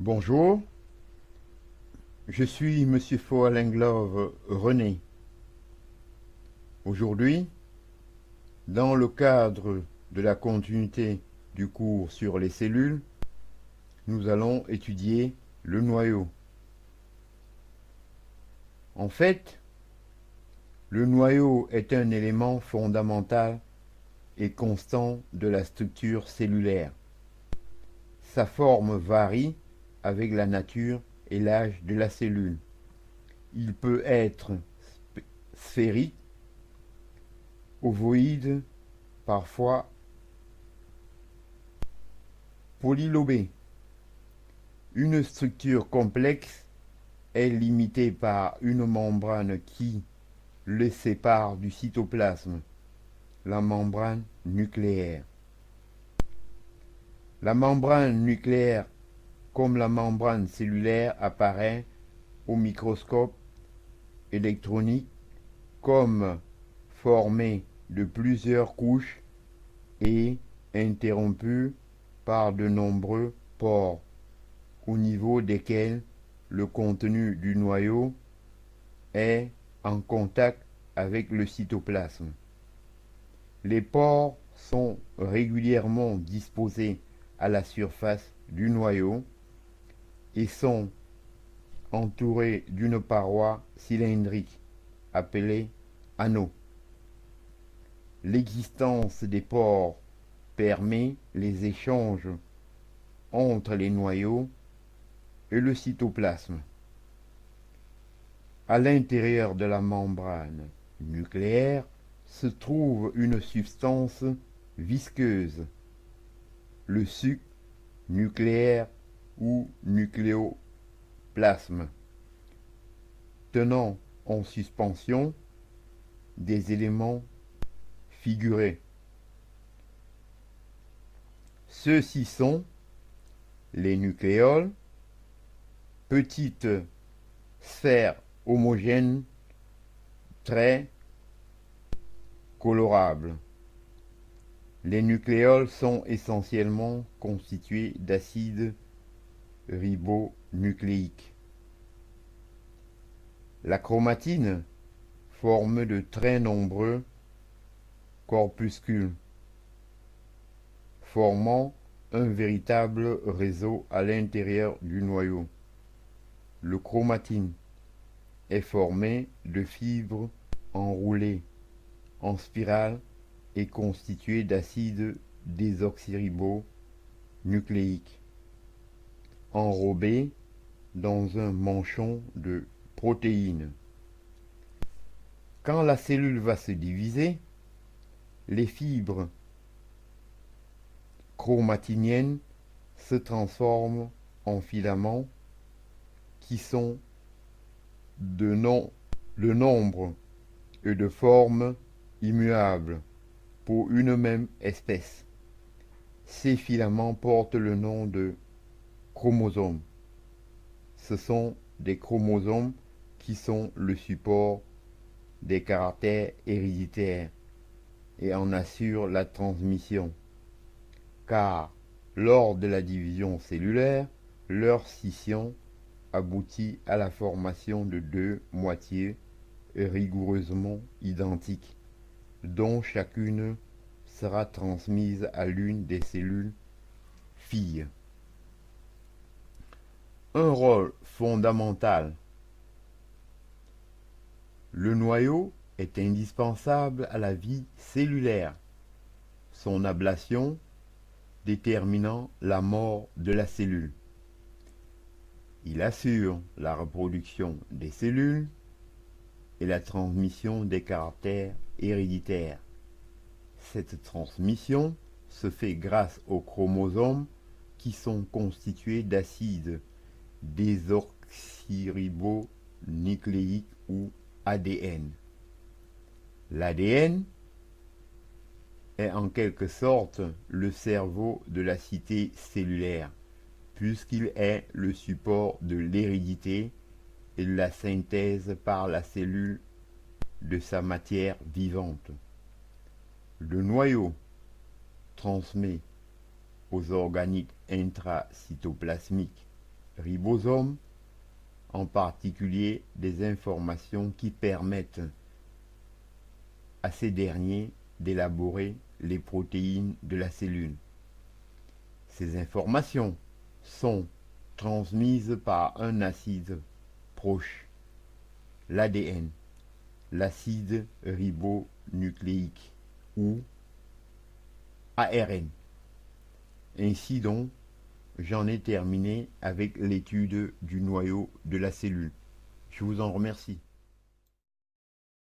Bonjour, je suis Monsieur Foalenglove René. Aujourd'hui, dans le cadre de la continuité du cours sur les cellules, nous allons étudier le noyau. En fait, le noyau est un élément fondamental et constant de la structure cellulaire. Sa forme varie avec la nature et l'âge de la cellule. Il peut être sphérique, ovoïde, parfois polylobé. Une structure complexe est limitée par une membrane qui le sépare du cytoplasme, la membrane nucléaire. La membrane nucléaire, comme la membrane cellulaire, apparaît au microscope électronique comme formée de plusieurs couches et interrompue par de nombreux pores, au niveau desquels le contenu du noyau est en contact avec le cytoplasme. Les pores sont régulièrement disposés à la surface du noyau et sont entourés d'une paroi cylindrique appelée anneau. L'existence des pores permet les échanges entre les noyaux et le cytoplasme. À l'intérieur de la membrane nucléaire se trouve une substance visqueuse, le suc nucléaire ou nucléoplasme, tenant en suspension des éléments figurés. Ceux-ci sont les nucléoles, petites sphères homogènes très colorables. Les nucléoles sont essentiellement constitués d'acides ribonucléiques. La chromatine forme de très nombreux corpuscules, formant un véritable réseau à l'intérieur du noyau. Le chromatine est formé de fibres enroulées en spirale et constitué d'acides désoxyribonucléiques enrobés dans un manchon de protéines. Quand la cellule va se diviser, les fibres chromatiniennes se transforment en filaments qui sont de nombre et de forme immuables pour une même espèce. Ces filaments portent le nom de chromosomes. Ce sont des chromosomes qui sont le support des caractères héréditaires et en assurent la transmission, car lors de la division cellulaire, leur scission aboutit à la formation de deux moitiés rigoureusement identiques, dont chacune sera transmise à l'une des cellules filles. Un rôle fondamental. Le noyau est indispensable à la vie cellulaire, son ablation déterminant la mort de la cellule. Il assure la reproduction des cellules et la transmission des caractères héréditaires. Cette transmission se fait grâce aux chromosomes qui sont constitués d'acides désoxyribonucléiques ou ADN. L'ADN est en quelque sorte le cerveau de la cité cellulaire, puisqu'il est le support de l'hérédité et de la synthèse par la cellule de sa matière vivante. Le noyau transmet aux organites intracytoplasmiques ribosomes, en particulier des informations qui permettent à ces derniers d'élaborer les protéines de la cellule. Ces informations sont transmises par un acide proche, l'ADN, l'acide ribonucléique ou ARN. Ainsi donc, j'en ai terminé avec l'étude du noyau de la cellule. Je vous en remercie.